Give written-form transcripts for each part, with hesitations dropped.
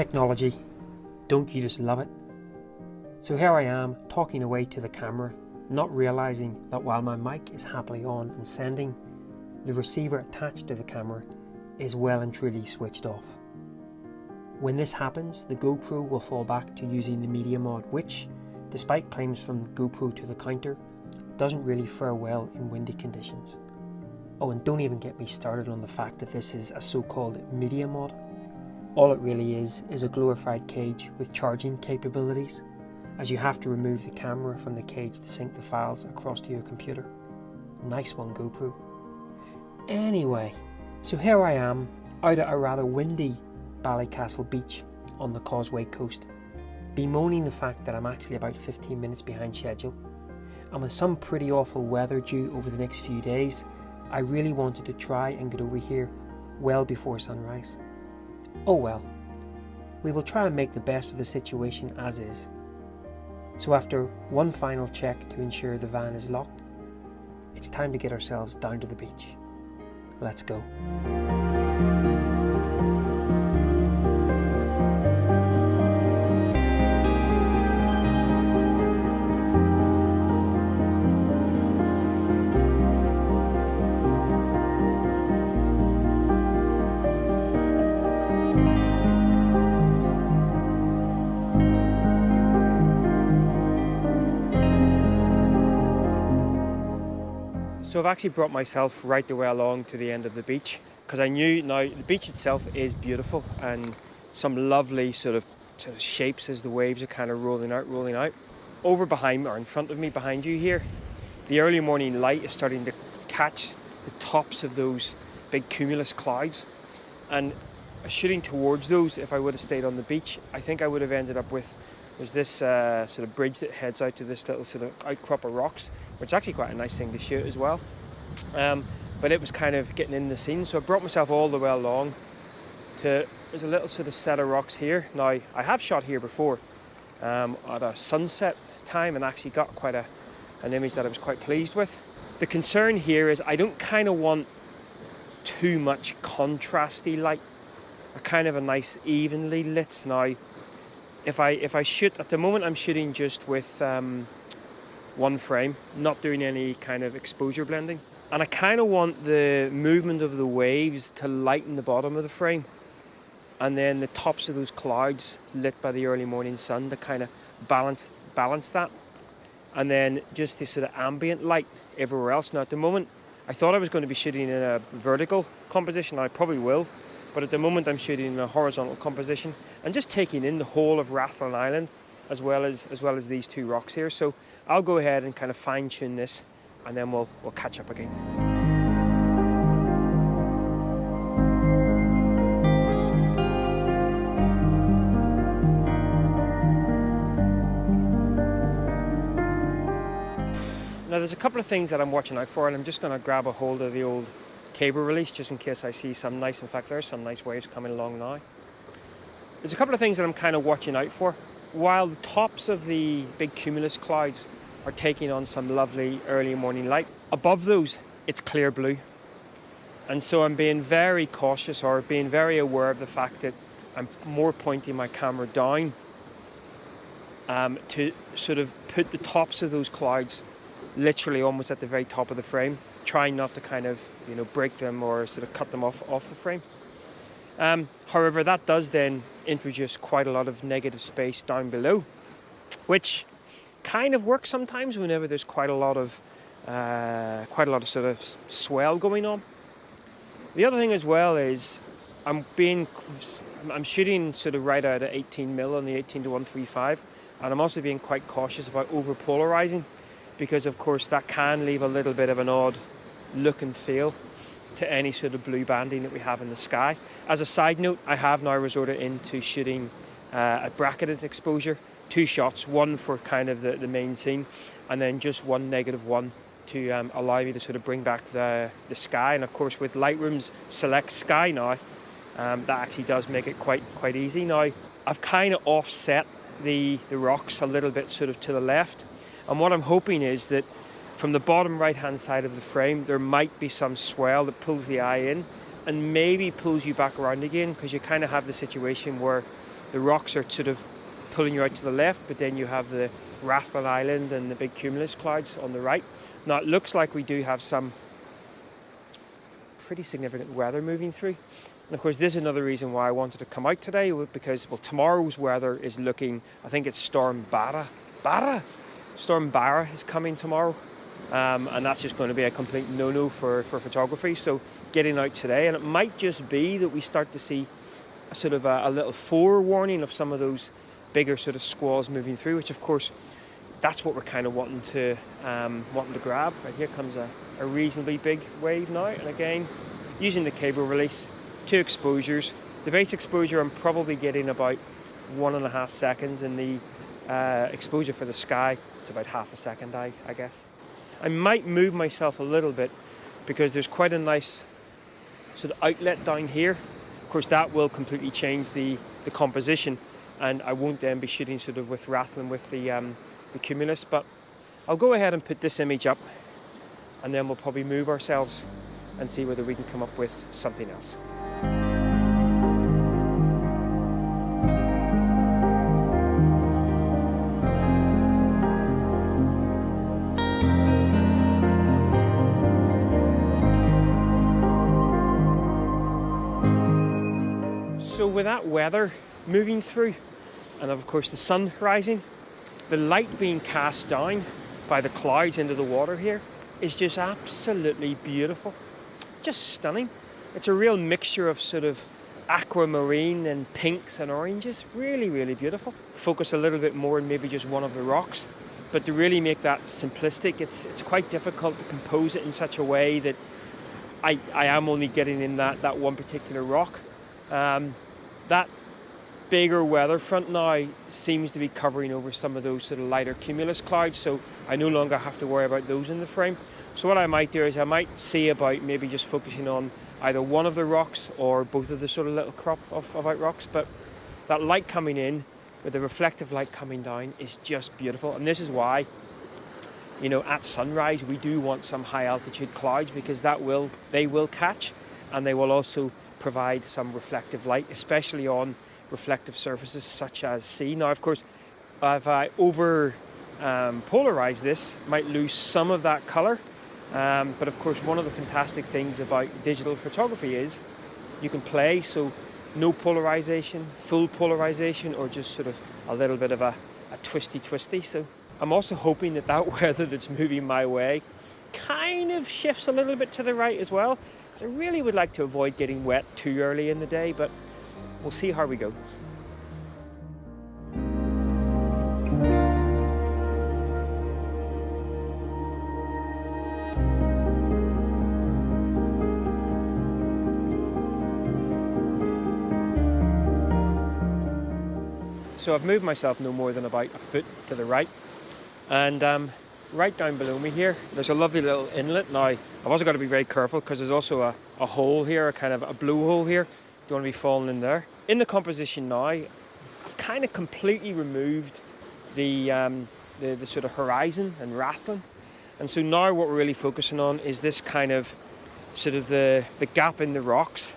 Technology, don't you just love it? So here I am talking away to the camera, not realizing that while my mic is happily on and sending, the receiver attached to the camera is well and truly switched off. When this happens, the GoPro will fall back to using the media mod, which, despite claims from GoPro to the counter, doesn't really fare well in windy conditions. Oh, and don't even get me started on the fact that this is a so-called media mod. All it really is a glorified cage with charging capabilities, as you have to remove the camera from the cage to sync the files across to your computer. Nice one, GoPro. Anyway, so here I am, out at a rather windy Ballycastle beach on the Causeway Coast, bemoaning the fact that I'm actually about 15 minutes behind schedule, and with some pretty awful weather due over the next few days, I really wanted to try and get over here well before sunrise. Oh well, we will try and make the best of the situation as is. So after one final check to ensure the van is locked, it's time to get ourselves down to the beach. Let's go. So I've actually brought myself right the way along to the end of the beach, because I knew now the beach itself is beautiful and some lovely sort of shapes as the waves are kind of rolling out. Over behind or in front of me, behind you here, the early morning light is starting to catch the tops of those big cumulus clouds, and shooting towards those, if I would have stayed on the beach, I think I would have ended up with, there's this sort of bridge that heads out to this little sort of outcrop of rocks, which is actually quite a nice thing to shoot as well. But it was kind of getting in the scene, so I brought myself all the way along to, there's a little sort of set of rocks here. Now, I have shot here before at a sunset time and actually got quite an image that I was quite pleased with. The concern here is I don't kind of want too much contrasty light, a kind of a nice evenly lit. Now, if I shoot, at the moment I'm shooting just with one frame, not doing any kind of exposure blending. And I kind of want the movement of the waves to lighten the bottom of the frame, and then the tops of those clouds lit by the early morning sun to kind of balance that. And then just the sort of ambient light everywhere else. Now at the moment, I thought I was going to be shooting in a vertical composition, and I probably will. But at the moment I'm shooting in a horizontal composition and just taking in the whole of Rathlin Island as well as these two rocks here. So I'll go ahead and kind of fine tune this, and then we'll catch up again. Now there's a couple of things that I'm watching out for, and I'm just going to grab a hold of the old cable release just in case I see some nice, in fact there's some nice waves coming along now. There's a couple of things that I'm kind of watching out for. While the tops of the big cumulus clouds are taking on some lovely early morning light, above those it's clear blue. And so I'm being very cautious, or being very aware of the fact that I'm more pointing my camera down to sort of put the tops of those clouds literally almost at the very top of the frame, trying not to kind of, break them or sort of cut them off the frame. However, that does then introduce quite a lot of negative space down below, which kind of works sometimes whenever there's quite a lot of sort of swell going on. The other thing as well is I'm shooting sort of right out at 18mm on the 18-135, and I'm also being quite cautious about over polarizing, because of course that can leave a little bit of an odd look and feel to any sort of blue banding that we have in the sky. As a side note, I have now resorted into shooting a bracketed exposure, 2 shots, one for kind of the main scene, and then just one -1 to allow me to sort of bring back the sky. And of course with Lightroom's Select Sky now, that actually does make it quite easy. Now I've kind of offset the rocks a little bit sort of to the left, and what I'm hoping is that from the bottom right hand side of the frame there might be some swell that pulls the eye in and maybe pulls you back around again, because you kind of have the situation where the rocks are sort of pulling you out to the left, but then you have the Rathlin Island and the big cumulus clouds on the right. Now it looks like we do have some pretty significant weather moving through. And of course, this is another reason why I wanted to come out today, because, well, tomorrow's weather is looking, I think it's Storm Barra. Storm Barra is coming tomorrow. And that's just going to be a complete no-no for photography. So getting out today, and it might just be that we start to see a sort of a little forewarning of some of those bigger sort of squalls moving through, which of course, that's what we're kind of wanting to grab. Right, here comes a reasonably big wave now, and again, using the cable release, 2 exposures. The base exposure I'm probably getting about 1.5 seconds, and the exposure for the sky, it's about half a second, I guess. I might move myself a little bit because there's quite a nice sort of outlet down here. Of course, that will completely change the composition, and I won't then be shooting sort of with Rathlin with the cumulus. But I'll go ahead and put this image up, and then we'll probably move ourselves and see whether we can come up with something else. So with that weather moving through, and of course the sun rising, the light being cast down by the clouds into the water here is just absolutely beautiful. Just stunning. It's a real mixture of sort of aquamarine and pinks and oranges. Really, really beautiful. Focus a little bit more on maybe just one of the rocks, but to really make that simplistic, it's quite difficult to compose it in such a way that I am only getting in that one particular rock. That bigger weather front now seems to be covering over some of those sort of lighter cumulus clouds, so I no longer have to worry about those in the frame. So what I might do is I might see about maybe just focusing on either one of the rocks or both of the sort of little crop of out rocks. But that light coming in with the reflective light coming down is just beautiful. And this is why, you know, at sunrise we do want some high altitude clouds, because they will catch, and they will also provide some reflective light, especially on reflective surfaces such as sea. Now, of course, if I over polarize this, might lose some of that color. But of course, one of the fantastic things about digital photography is you can play, so no polarization, full polarization, or just sort of a little bit of a twisty. So I'm also hoping that weather that's moving my way kind of shifts a little bit to the right as well. I really would like to avoid getting wet too early in the day, but we'll see how we go. So I've moved myself no more than about a foot to the right, and right down below me here, there's a lovely little inlet. Now, I've also got to be very careful because there's also a hole here, a kind of a blowhole here. Don't want to be falling in there. In the composition now, I've kind of completely removed the sort of horizon and Rathlin. And so now what we're really focusing on is this kind of sort of the gap in the rocks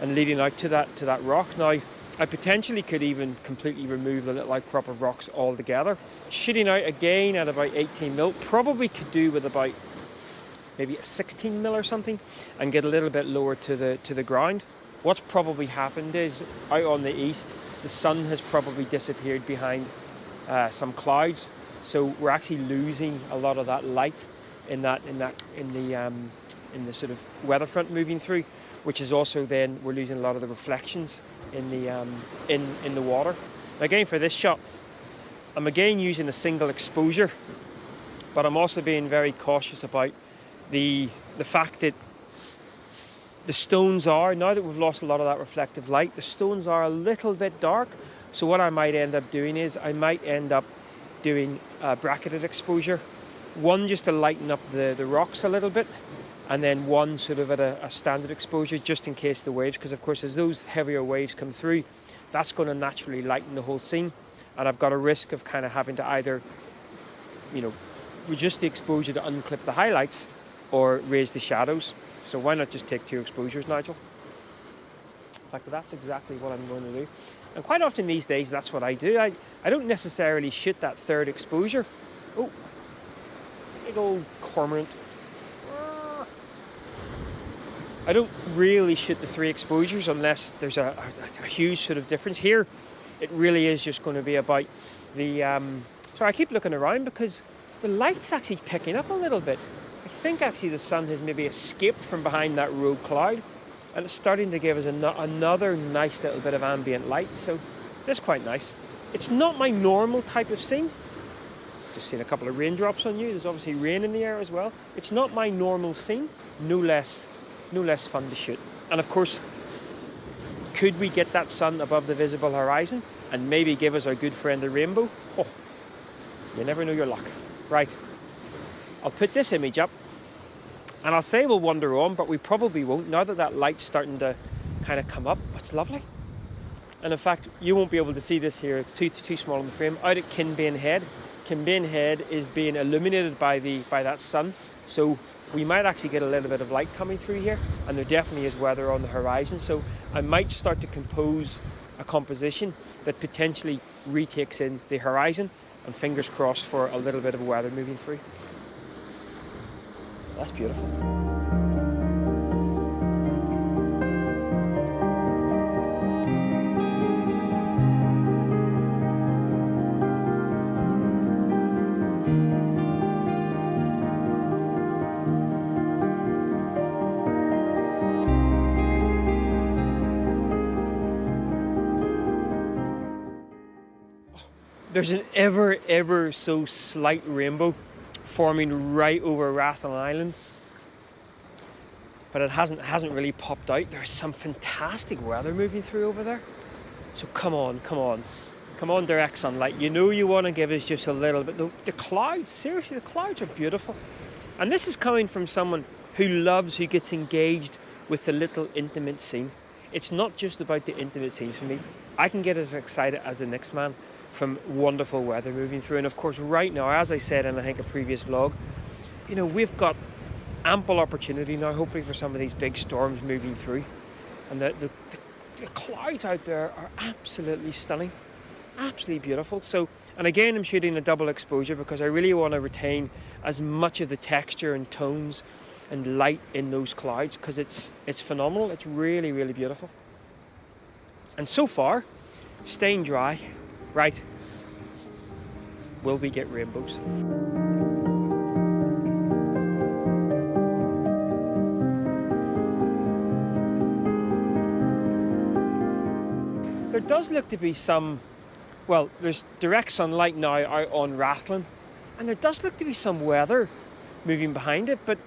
and leading out to that rock. Now, I potentially could even completely remove the little outcrop of rocks altogether. Shooting out again at about 18 mil, probably could do with about maybe a 16 mil or something, and get a little bit lower to the ground. What's probably happened is out on the east, the sun has probably disappeared behind some clouds, so we're actually losing a lot of that light in the sort of weather front moving through, which is also then we're losing a lot of the reflections in the water. Again, for this shot, I'm again using a single exposure, but I'm also being very cautious about the fact that the stones are, now that we've lost a lot of that reflective light, the stones are a little bit dark. So what I might end up doing is I might end up doing a bracketed exposure, one just to lighten up the rocks a little bit, and then one sort of at a standard exposure just in case the waves, because of course as those heavier waves come through, that's going to naturally lighten the whole scene, and I've got a risk of kind of having to either, you know, reduce the exposure to unclip the highlights or raise the shadows. So why not just take 2 exposures, Nigel? In fact, that's exactly what I'm going to do. And quite often these days, that's what I do. I don't necessarily shoot that third exposure. Oh, big old cormorant. I don't really shoot the 3 exposures unless there's a huge sort of difference. Here, it really is just going to be about the... Sorry, I keep looking around because the light's actually picking up a little bit. I think actually the sun has maybe escaped from behind that rogue cloud, and it's starting to give us another nice little bit of ambient light, so it's quite nice. It's not my normal type of scene. Just seen a couple of raindrops on you. There's obviously rain in the air as well. It's not my normal scene, no less fun to shoot. And of course, could we get that sun above the visible horizon and maybe give us our good friend the rainbow? Oh, you never know your luck. Right, I'll put this image up and I'll say we'll wander on, but we probably won't now that that light's starting to kind of come up. It's lovely. And in fact, you won't be able to see this here. It's too small on the frame. Out at Kinbane Head. Kinbane Head is being illuminated by that sun. So we might actually get a little bit of light coming through here, and there definitely is weather on the horizon. So I might start to compose a composition that potentially retakes in the horizon, and fingers crossed for a little bit of weather moving through. That's beautiful. There's an ever so slight rainbow forming right over Rathlin Island, but it hasn't really popped out. There's some fantastic weather moving through over there. So come on, direct sunlight. You know you want to give us just a little bit. The clouds, seriously, the clouds are beautiful. And this is coming from someone who gets engaged with the little intimate scene. It's not just about the intimate scenes for me. I can get as excited as the next man from wonderful weather moving through. And of course, right now, as I said in I think a previous vlog, you know, we've got ample opportunity now, hopefully, for some of these big storms moving through. And the clouds out there are absolutely stunning, absolutely beautiful. So, and again, I'm shooting a double exposure because I really want to retain as much of the texture and tones and light in those clouds, because it's phenomenal. It's really beautiful. And so far, staying dry. Right, will we get rainbows? There does look to be some, well, there's direct sunlight now out on Rathlin, and there does look to be some weather moving behind it, but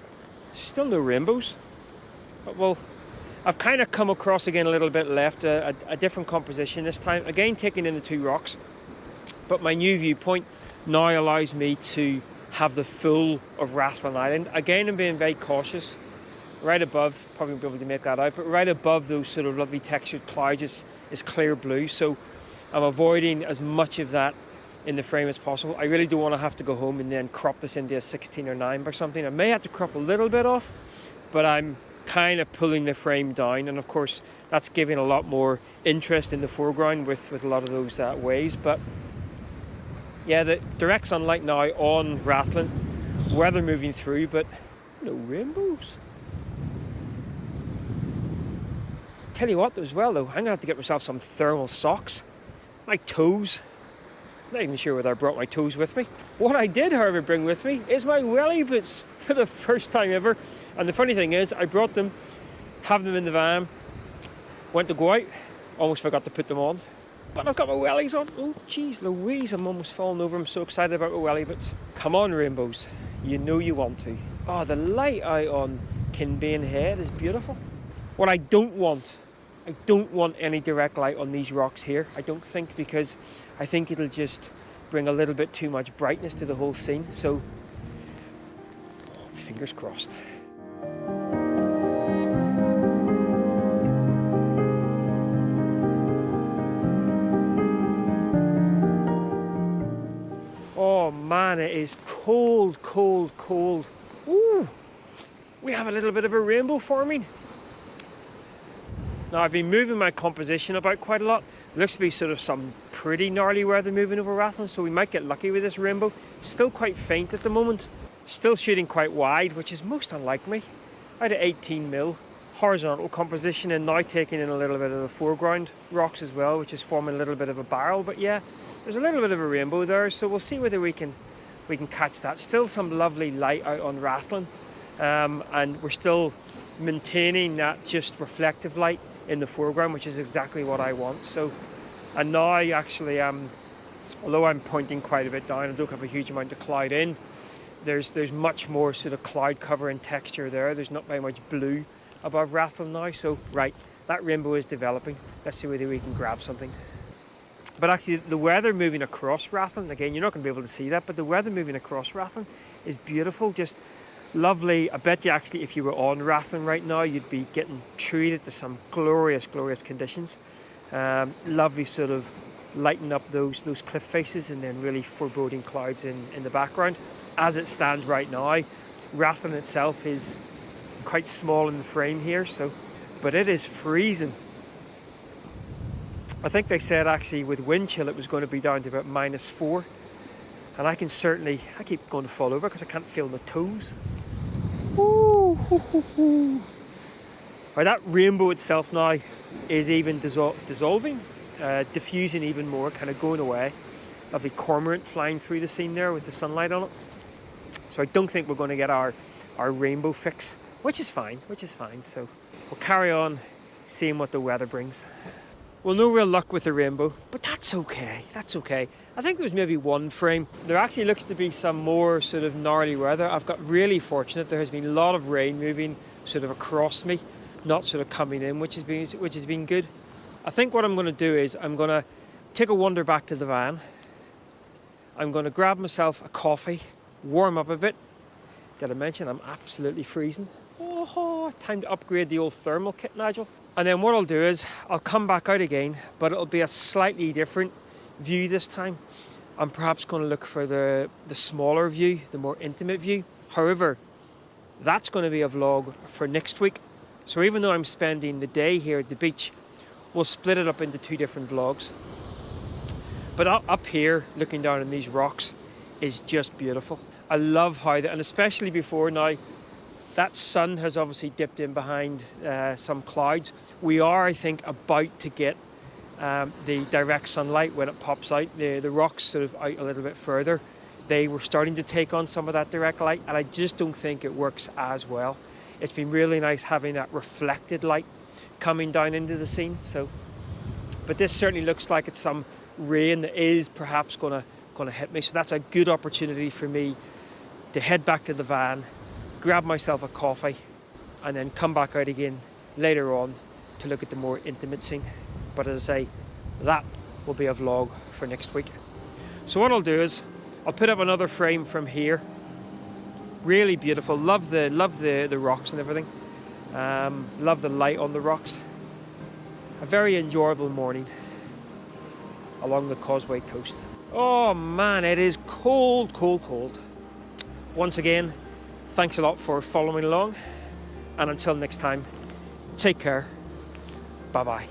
still no rainbows. But well, I've kind of come across again a little bit left, a different composition this time. Again, taking in the 2 rocks. But my new viewpoint now allows me to have the full of Rathlin Island. Again, I'm being very cautious. Right above, probably won't be able to make that out, but right above those sort of lovely textured clouds is clear blue. So I'm avoiding as much of that in the frame as possible. I really don't want to have to go home and then crop this into a 16 or 9 or something. I may have to crop a little bit off, but I'm kind of pulling the frame down, and of course that's giving a lot more interest in the foreground with a lot of those waves. But yeah, the direct sunlight now on Rathlin, weather moving through, but no rainbows. Tell you what as well though, I'm gonna have to get myself some thermal socks. My toes, I'm not even sure whether I brought my toes with me. What I did, however, bring with me is my welly boots for the first time ever. And the funny thing is, I brought them, have them in the van, went to go out, almost forgot to put them on. But I've got my wellies on. Oh, geez Louise, I'm almost falling over. I'm so excited about my welly boots. Come on, rainbows. You know you want to. Oh, the light out on Kinbane Head is beautiful. What I don't want any direct light on these rocks here. I don't think, because I think it'll just bring a little bit too much brightness to the whole scene. So, fingers crossed. Oh man, it is cold. Ooh, we have a little bit of a rainbow forming. Now I've been moving my composition about quite a lot. Looks to be sort of some pretty gnarly weather moving over Rathlin, so we might get lucky with this rainbow. Still quite faint at the moment. Still shooting quite wide, which is most unlike me. Out of 18mm. Horizontal composition, and now taking in a little bit of the foreground rocks as well, which is forming a little bit of a barrel. But yeah, there's a little bit of a rainbow there, so we'll see whether we can catch that. Still some lovely light out on Rathlin, and we're still maintaining that just reflective light in the foreground, which is exactly what I want. So, and now actually, although I'm pointing quite a bit down, I don't have a huge amount of cloud in. There's much more sort of cloud cover and texture there. There's not very much blue above Rathlin now. So right, that rainbow is developing. Let's see whether we can grab something. But actually, the weather moving across Rathlin, again, you're not going to be able to see that, but the weather moving across Rathlin is beautiful, just lovely. I bet you actually, if you were on Rathlin right now, you'd be getting treated to some glorious, glorious conditions. Lovely sort of lighting up those cliff faces, and then really foreboding clouds in the background. As it stands right now, Rathlin itself is quite small in the frame here, but it is freezing. I think they said actually with wind chill it was going to be down to about -4, and I keep going to fall over because I can't feel my toes. Ooh, hoo, hoo, hoo. Right, that rainbow itself now is even dissolving, diffusing even more, kind of going away. Lovely cormorant flying through the scene there with the sunlight on it. So I don't think we're going to get our rainbow fix, which is fine. So we'll carry on seeing what the weather brings. Well, no real luck with the rainbow, but that's okay. I think there was maybe one frame. There actually looks to be some more sort of gnarly weather. I've got really fortunate. There has been a lot of rain moving sort of across me, not sort of coming in, which has been good. I think what I'm going to do is I'm going to take a wander back to the van. I'm going to grab myself a coffee, warm up a bit. Did I mention I'm absolutely freezing? Oh, time to upgrade the old thermal kit, Nigel. And then what I'll do is I'll come back out again, but it'll be a slightly different view this time. I'm perhaps going to look for the smaller view, the more intimate view. However, that's going to be a vlog for next week. So even though I'm spending the day here at the beach, we'll split it up into 2 different vlogs. But up here, looking down on these rocks, is just beautiful. I love how and especially before now, that sun has obviously dipped in behind some clouds. We are, I think, about to get the direct sunlight when it pops out. The rocks sort of out a little bit further. They were starting to take on some of that direct light, and I just don't think it works as well. It's been really nice having that reflected light coming down into the scene. But this certainly looks like it's some rain that is perhaps going to hit me. So that's a good opportunity for me to head back to the van, grab myself a coffee, and then come back out again later on to look at the more intimate scene. But as I say, that will be a vlog for next week. So what I'll do is I'll put up another frame from here. Really beautiful. Love the rocks and everything. Love the light on the rocks. A very enjoyable morning along the Causeway Coast. Oh man, it is cold. Once again, thanks a lot for following along, and until next time, take care. Bye-bye.